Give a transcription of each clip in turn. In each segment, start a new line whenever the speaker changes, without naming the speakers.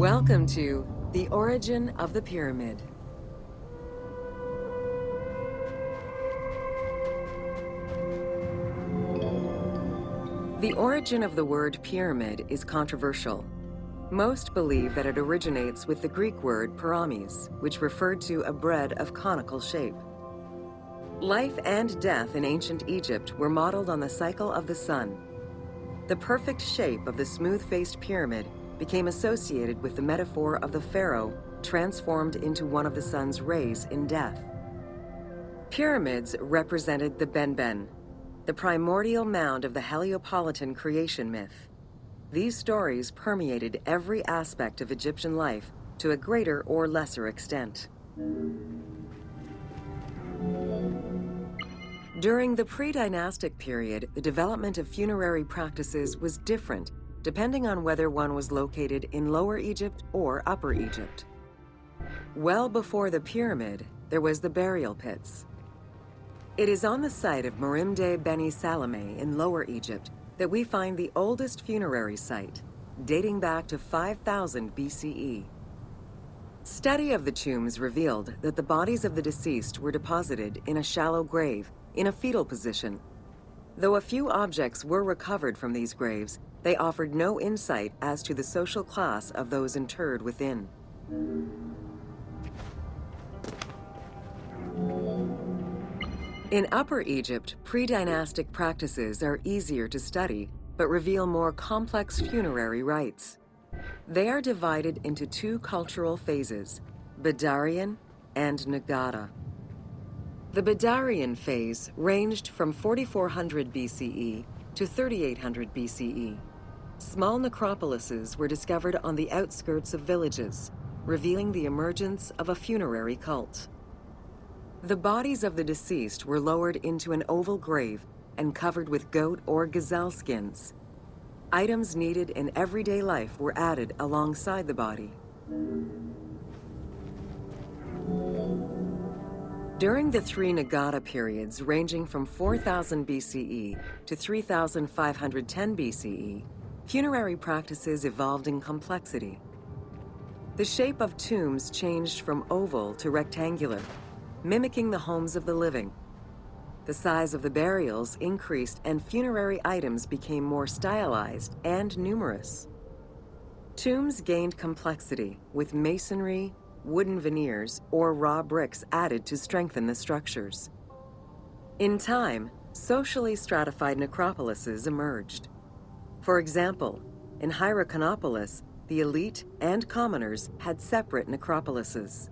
Welcome to The Origin of the Pyramid. The origin of the word pyramid is controversial. Most believe that it originates with the Greek word pyramis, which referred to a bread of conical shape. Life and death in ancient Egypt were modeled on the cycle of the sun. The perfect shape of the smooth-faced pyramid became associated with the metaphor of the pharaoh transformed into one of the sun's rays in death. Pyramids represented the Benben, the primordial mound of the Heliopolitan creation myth. These stories permeated every aspect of Egyptian life to a greater or lesser extent. During the pre-dynastic period, the development of funerary practices was different depending on whether one was located in Lower Egypt or Upper Egypt. Well before the pyramid, there was the burial pits. It is on the site of Merimde Beni Salome in Lower Egypt that we find the oldest funerary site, dating back to 5000 BCE. Study of the tombs revealed that the bodies of the deceased were deposited in a shallow grave, in a fetal position. Though a few objects were recovered from these graves, they offered no insight as to the social class of those interred within. In Upper Egypt, pre-dynastic practices are easier to study, but reveal more complex funerary rites. They are divided into two cultural phases, Badarian and Nagada. The Badarian phase ranged from 4400 BCE to 3800 BCE. Small necropolises were discovered on the outskirts of villages, revealing the emergence of a funerary cult. The bodies of the deceased were lowered into an oval grave and covered with goat or gazelle skins. Items needed in everyday life were added alongside the body. During the three Nagada periods ranging from 4000 BCE to 3510 BCE, funerary practices evolved in complexity. The shape of tombs changed from oval to rectangular, mimicking the homes of the living. The size of the burials increased and funerary items became more stylized and numerous. Tombs gained complexity with masonry, wooden veneers, or raw bricks added to strengthen the structures. In time, socially stratified necropolises emerged. For example, in Hierakonpolis, the elite and commoners had separate necropolises.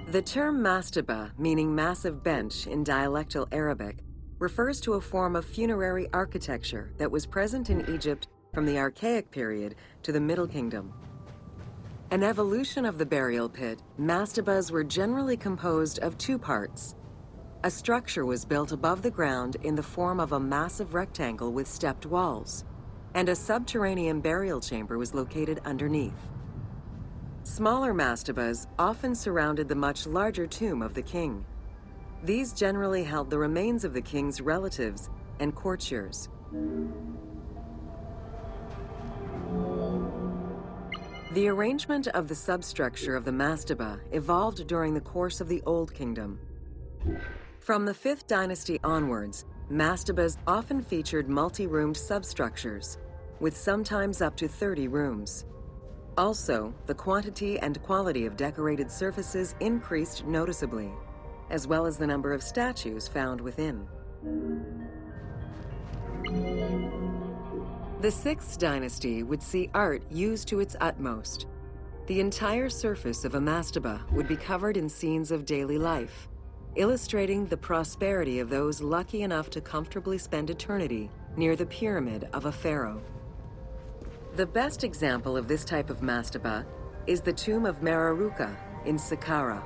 The term mastaba, meaning massive bench in dialectal Arabic, refers to a form of funerary architecture that was present in Egypt from the Archaic period to the Middle Kingdom. An evolution of the burial pit, mastabas were generally composed of two parts. A structure was built above the ground in the form of a massive rectangle with stepped walls, and a subterranean burial chamber was located underneath. Smaller mastabas often surrounded the much larger tomb of the king. These generally held the remains of the king's relatives and courtiers. The arrangement of the substructure of the mastaba evolved during the course of the Old Kingdom. From the 5th dynasty onwards, mastabas often featured multi-roomed substructures, with sometimes up to 30 rooms. Also, the quantity and quality of decorated surfaces increased noticeably, as well as the number of statues found within. The 6th dynasty would see art used to its utmost. The entire surface of a mastaba would be covered in scenes of daily life, illustrating the prosperity of those lucky enough to comfortably spend eternity near the pyramid of a pharaoh. The best example of this type of mastaba is the tomb of Mereruka in Saqqara.